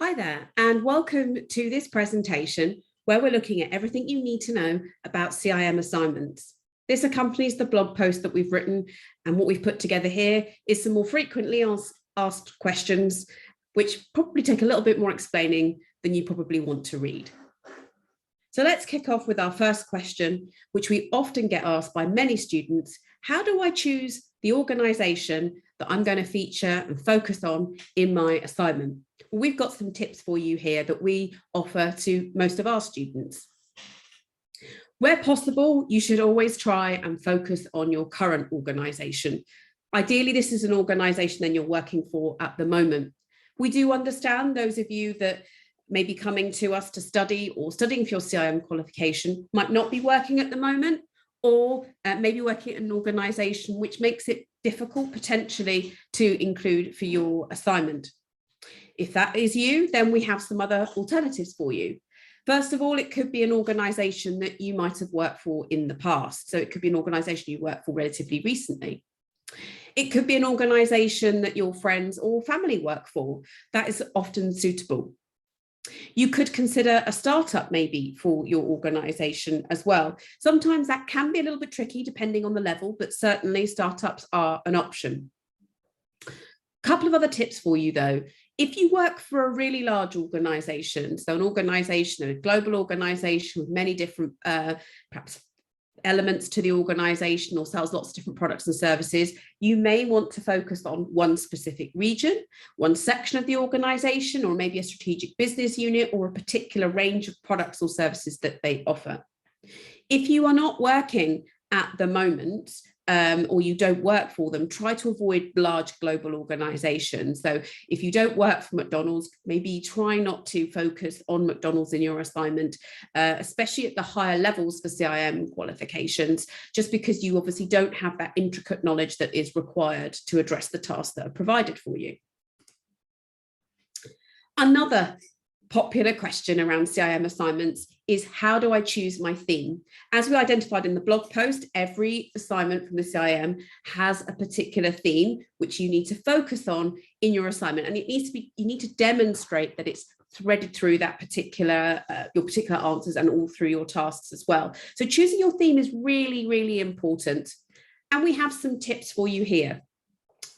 Hi there, and welcome to this presentation where we're looking at everything you need to know about CIM assignments. This accompanies the blog post that we've written, and what we've put together here is some more frequently asked questions, which probably take a little bit more explaining than you probably want to read. So let's kick off with our first question, which we often get asked by many students. How do I choose the organisation that I'm going to feature and focus on in my assignment? Well, we've got some tips for you here that we offer to most of our students. Where possible, you should always try and focus on your current organisation. Ideally, this is an organisation that you're working for at the moment. We do understand those of you that may be coming to us to study or studying for your CIM qualification might not be working at the moment, or maybe working at an organisation which makes it difficult potentially to include for your assignment. If that is you, then we have some other alternatives for you. First of all, it could be an organisation that you might have worked for in the past. So it could be an organisation you worked for relatively recently. It could be an organisation that your friends or family work for. That is often suitable. You could consider a startup maybe for your organisation as well. Sometimes that can be a little bit tricky depending on the level, but certainly startups are an option. A couple of other tips for you though. If you work for a really large organisation, so an organisation, a global organisation with many different perhaps elements to the organisation or sells lots of different products and services, you may want to focus on one specific region, one section of the organisation, or maybe a strategic business unit or a particular range of products or services that they offer. If you are not working at the moment, or you don't work for them, try to avoid large global organizations. So if you don't work for McDonald's, maybe try not to focus on McDonald's in your assignment, especially at the higher levels for CIM qualifications, just because you obviously don't have that intricate knowledge that is required to address the tasks that are provided for you. Another popular question around CIM assignments is, how do I choose my theme? As we identified in the blog post, every assignment from the CIM has a particular theme which you need to focus on in your assignment, and it needs to be, you need to demonstrate that it's threaded through that particular your particular answers and all through your tasks as well. So choosing your theme is really, really important, and we have some tips for you here.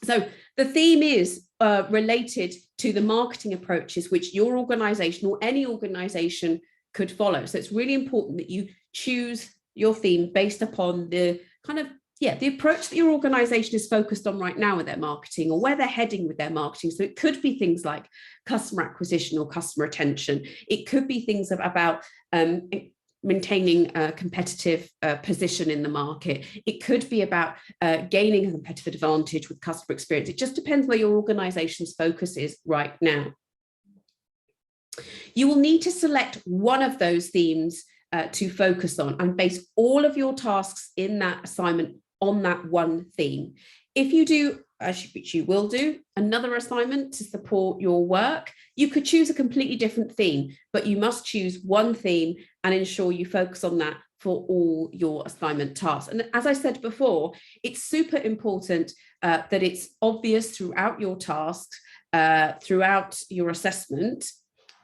So the theme is related to the marketing approaches which your organisation or any organisation could follow. So it's really important that you choose your theme based upon the kind of, the approach that your organisation is focused on right now with their marketing, or where they're heading with their marketing. So it could be things like customer acquisition or customer retention. It could be things about maintaining a competitive position in the market. It could be about gaining a competitive advantage with customer experience. It just depends where your organization's focus is right now. You will need to select one of those themes to focus on and base all of your tasks in that assignment on that one theme. If you do, which you will do, another assignment to support your work, you could choose a completely different theme, but you must choose one theme and ensure you focus on that for all your assignment tasks. And as I said before, it's super important that it's obvious throughout your tasks, throughout your assessment,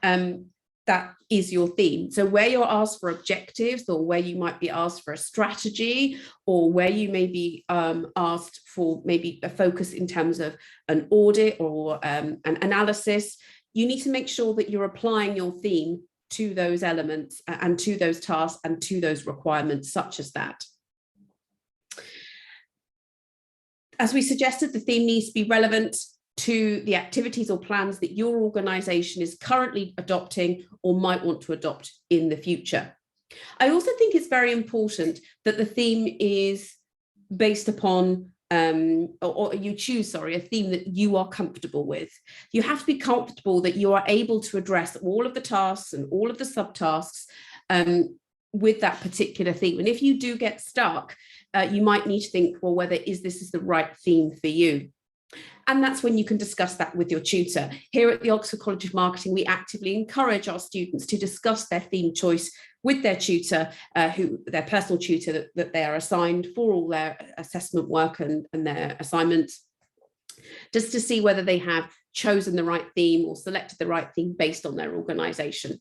that is your theme. So where you're asked for objectives, or where you might be asked for a strategy, or where you may be asked for maybe a focus in terms of an audit or an analysis, you need to make sure that you're applying your theme to those elements and to those tasks and to those requirements such as that. As we suggested, the theme needs to be relevant to the activities or plans that your organisation is currently adopting or might want to adopt in the future. I also think it's very important that the theme is based upon, or you choose, a theme that you are comfortable with. You have to be comfortable that you are able to address all of the tasks and all of the subtasks with that particular theme. And if you do get stuck, you might need to think, well, whether this is the right theme for you. And that's when you can discuss that with your tutor. Here at the Oxford College of Marketing, we actively encourage our students to discuss their theme choice with their tutor, their personal tutor that they are assigned for all their assessment work and their assignments. just to see whether they have chosen the right theme or selected the right theme based on their organisation.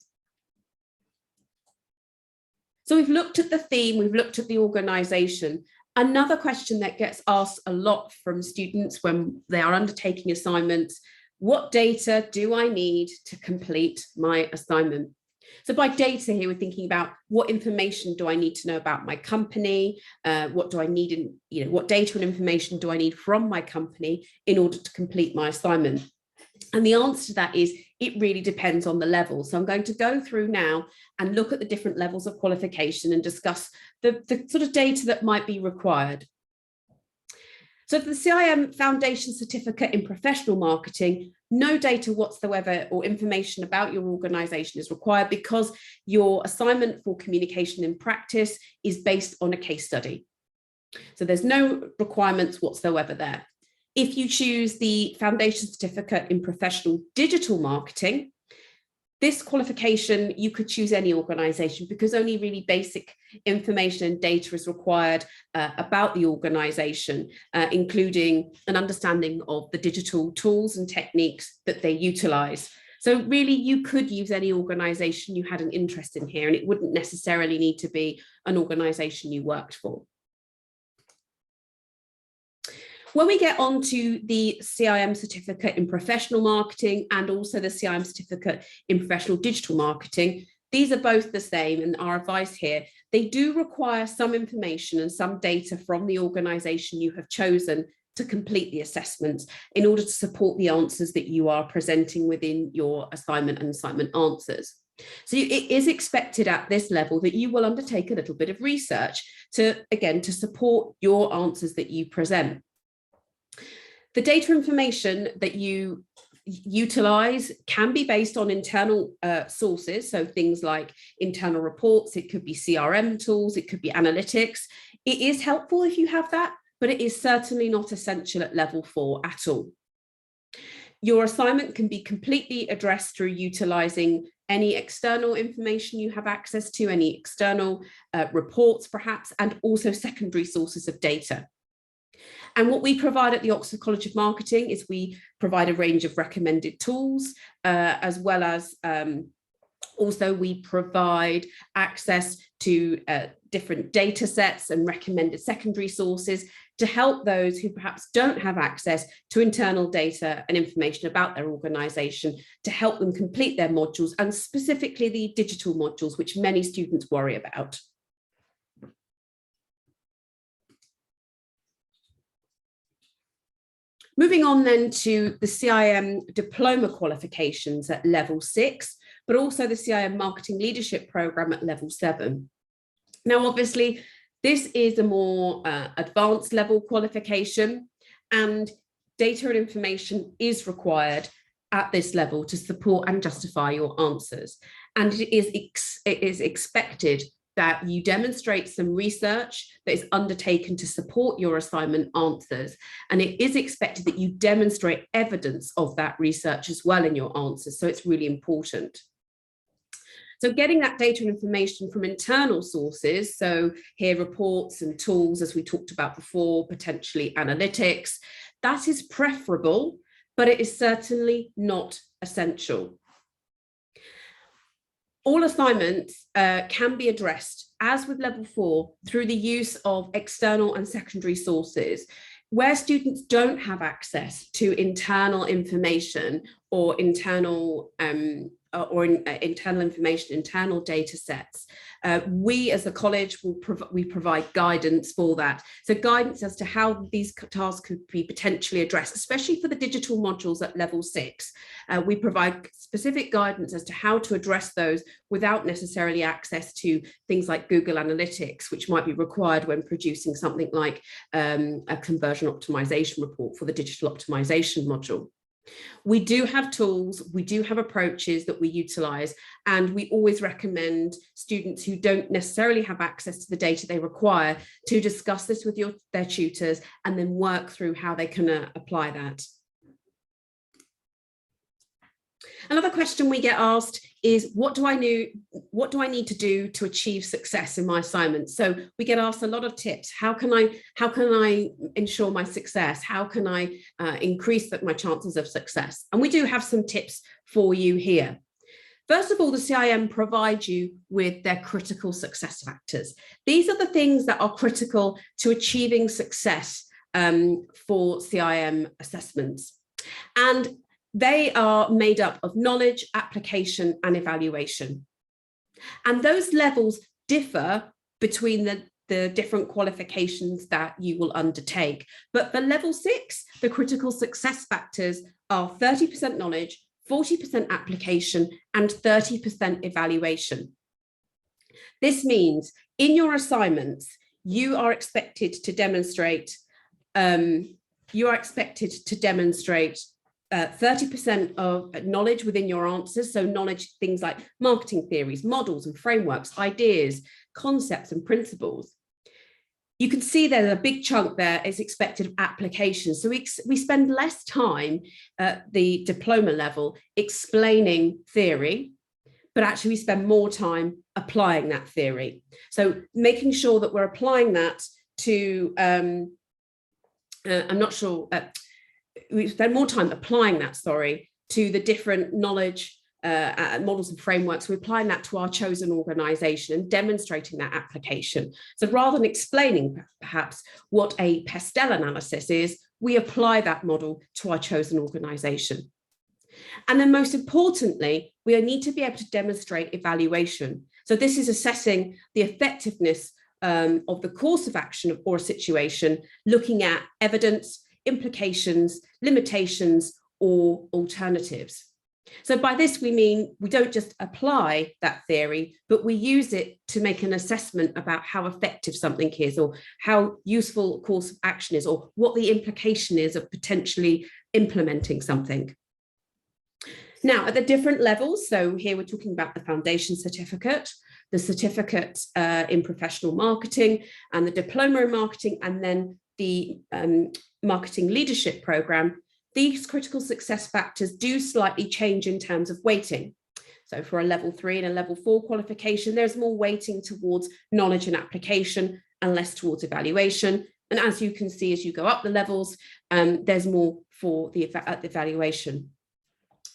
So we've looked at the theme, we've looked at the organisation. Another question that gets asked a lot from students when they are undertaking assignments: what data do I need to complete my assignment? So by data here, we're thinking about what information do I need to know about my company? What do I need in, what data and information do I need from my company in order to complete my assignment? And the answer to that is it really depends on the level. So I'm going to go through now and look at the different levels of qualification and discuss the sort of data that might be required. So for the CIM Foundation Certificate in Professional Marketing, no data whatsoever or information about your organisation is required because your assignment for communication in practice is based on a case study. So there's no requirements whatsoever there. If you choose the Foundation Certificate in Professional Digital Marketing, this qualification, you could choose any organisation because only really basic information and data is required about the organisation, including an understanding of the digital tools and techniques that they utilise. So really, you could use any organisation you had an interest in here, and it wouldn't necessarily need to be an organisation you worked for. When we get on to the CIM Certificate in Professional Marketing and also the CIM Certificate in Professional Digital Marketing, these are both the same, and our advice here, they do require some information and some data from the organisation you have chosen to complete the assessments in order to support the answers that you are presenting within your assignment and assignment answers. So it is expected at this level that you will undertake a little bit of research to support your answers that you present. The data information that you utilize can be based on internal sources, so things like internal reports, it could be CRM tools, it could be analytics. It is helpful if you have that, but it is certainly not essential at level 4 at all. Your assignment can be completely addressed through utilizing any external information you have access to, any external reports perhaps, and also secondary sources of data. And what we provide at the Oxford College of Marketing is we provide a range of recommended tools, as well as also we provide access to different data sets and recommended secondary sources to help those who perhaps don't have access to internal data and information about their organisation, to help them complete their modules, and specifically the digital modules, which many students worry about. Moving on then to the CIM diploma qualifications at level 6, but also the CIM Marketing Leadership Programme at level 7. Now, obviously, this is a more advanced level qualification, and data and information is required at this level to support and justify your answers. And it is expected that you demonstrate some research that is undertaken to support your assignment answers. And it is expected that you demonstrate evidence of that research as well in your answers. So it's really important. So getting that data and information from internal sources, so here reports and tools, as we talked about before, potentially analytics, that is preferable, but it is certainly not essential. All assignments can be addressed, as with level 4, through the use of external and secondary sources. Where students don't have access to internal information or internal information, internal data sets, we as a college we provide guidance for that. So guidance as to how these tasks could be potentially addressed, especially for the digital modules at level 6. We provide specific guidance as to how to address those without necessarily access to things like Google Analytics, which might be required when producing something like a conversion optimization report for the digital optimization module. We do have tools, we do have approaches that we utilize, and we always recommend students who don't necessarily have access to the data they require to discuss this with their tutors and then work through how they can apply that. Another question we get asked is, what do I need to do to achieve success in my assignments? So we get asked a lot of tips. How can I ensure my success? How can I increase my chances of success? And we do have some tips for you here. First of all, the CIM provides you with their critical success factors. These are the things that are critical to achieving success for CIM assessments. And they are made up of knowledge, application, and evaluation. And those levels differ between the different qualifications that you will undertake. But for level 6, the critical success factors are 30% knowledge, 40% application, and 30% evaluation. This means in your assignments, you are expected to demonstrate 30% of knowledge within your answers. So knowledge, things like marketing theories, models and frameworks, ideas, concepts and principles. You can see there's a big chunk there is expected of application. So we spend less time at the diploma level explaining theory, but actually we spend more time applying that theory. So making sure that we're applying that to, we spend more time applying that, to the different knowledge models and frameworks. We're applying that to our chosen organisation and demonstrating that application. So rather than explaining perhaps what a pastel analysis is, we apply that model to our chosen organisation. And then most importantly, we need to be able to demonstrate evaluation. So this is assessing the effectiveness of the course of action or a situation, looking at evidence, implications, limitations, or alternatives. So by this, we mean we don't just apply that theory, but we use it to make an assessment about how effective something is, or how useful a course of action is, or what the implication is of potentially implementing something. Now, at the different levels, so here we're talking about the foundation certificate, the certificate in professional marketing, and the diploma in marketing, and then the marketing leadership program. These critical success factors do slightly change in terms of weighting. So for a level 3 and a level 4 qualification, there's more weighting towards knowledge and application and less towards evaluation. And as you can see, as you go up the levels, there's more for the evaluation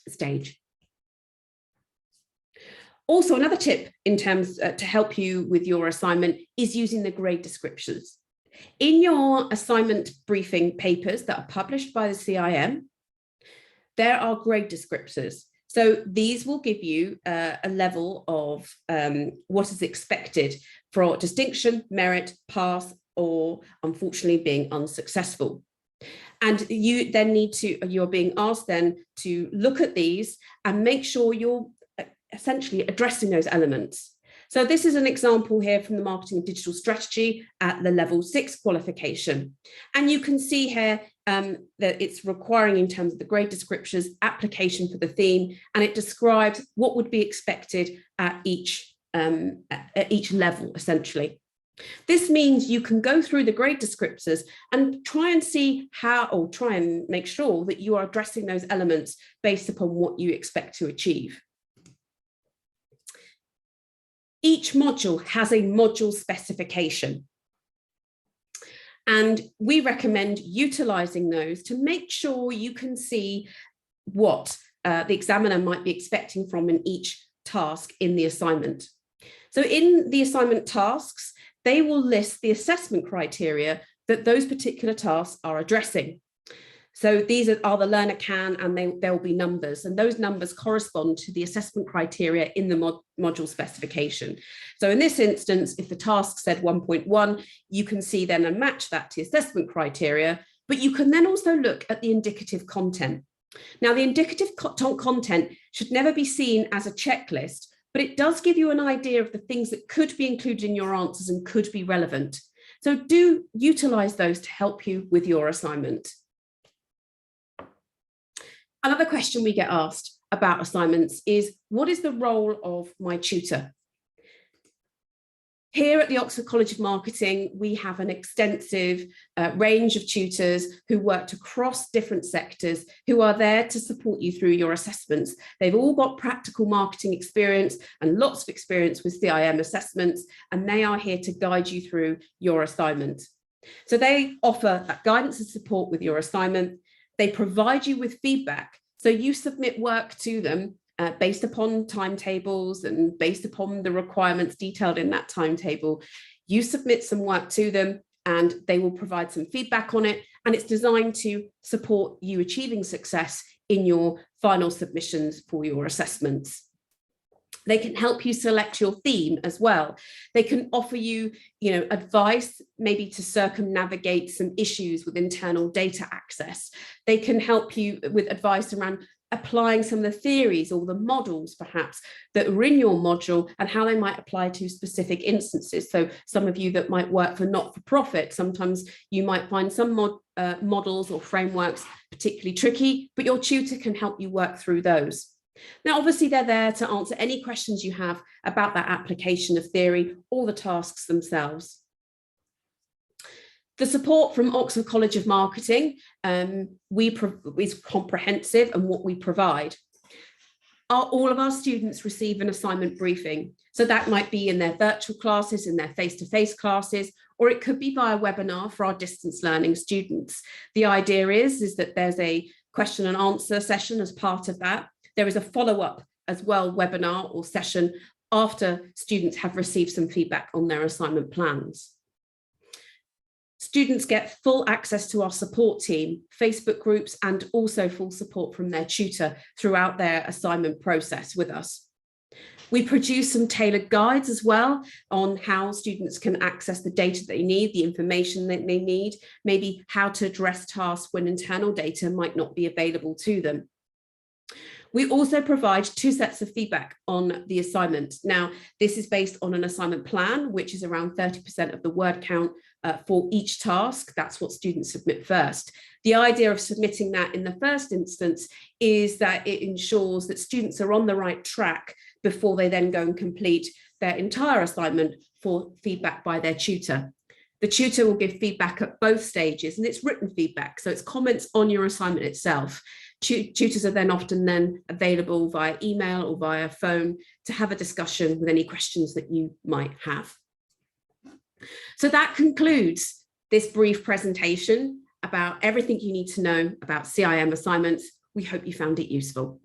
stage. Also, another tip in terms to help you with your assignment is using the grade descriptions. In your assignment briefing papers that are published by the CIM, there are grade descriptors. So these will give you a level of what is expected for distinction, merit, pass, or unfortunately being unsuccessful. And you then you're being asked then to look at these and make sure you're essentially addressing those elements. So this is an example here from the marketing and digital strategy at the level 6 qualification. And you can see here that it's requiring, in terms of the grade descriptions, application for the theme, and it describes what would be expected at each level, essentially. This means you can go through the grade descriptors and try and see how, or try and make sure that you are addressing those elements based upon what you expect to achieve. Each module has a module specification. And we recommend utilising those to make sure you can see what the examiner might be expecting from in each task in the assignment. So in the assignment tasks, they will list the assessment criteria that those particular tasks are addressing. So these are the learner can, and there will be numbers, and those numbers correspond to the assessment criteria in the module specification. So in this instance, if the task said 1.1, you can see then and match that to assessment criteria, but you can then also look at the indicative content. Now, the indicative content should never be seen as a checklist, but it does give you an idea of the things that could be included in your answers and could be relevant. So do utilize those to help you with your assignment. Another question we get asked about assignments is, what is the role of my tutor? Here at the Oxford College of Marketing, we have an extensive range of tutors who worked across different sectors, who are there to support you through your assessments. They've all got practical marketing experience and lots of experience with CIM assessments, and they are here to guide you through your assignment. So they offer that guidance and support with your assignment. They provide you with feedback. So you submit work to them based upon timetables and based upon the requirements detailed in that timetable. You submit some work to them and they will provide some feedback on it. And it's designed to support you achieving success in your final submissions for your assessments. They can help you select your theme as well. They can offer you, advice, maybe to circumnavigate some issues with internal data access. They can help you with advice around applying some of the theories or the models perhaps that are in your module and how they might apply to specific instances. So some of you that might work for not-for-profit, sometimes you might find some models or frameworks particularly tricky, but your tutor can help you work through those. Now, obviously, they're there to answer any questions you have about that application of theory or the tasks themselves. The support from Oxford College of Marketing is comprehensive, and what we provide. All of our students receive an assignment briefing. So that might be in their virtual classes, in their face-to-face classes, or it could be via webinar for our distance learning students. The idea is that there's a question and answer session as part of that. There is a follow-up as well, webinar or session, after students have received some feedback on their assignment plans. Students get full access to our support team, Facebook groups, and also full support from their tutor throughout their assignment process with us. We produce some tailored guides as well on how students can access the data they need, the information that they need, maybe how to address tasks when internal data might not be available to them. We also provide 2 sets of feedback on the assignment. Now, this is based on an assignment plan, which is around 30% of the word count for each task. That's what students submit first. The idea of submitting that in the first instance is that it ensures that students are on the right track before they then go and complete their entire assignment for feedback by their tutor. The tutor will give feedback at both stages, and it's written feedback, so it's comments on your assignment itself. Tutors are then often available via email or via phone to have a discussion with any questions that you might have. So that concludes this brief presentation about everything you need to know about CIM assignments. We hope you found it useful.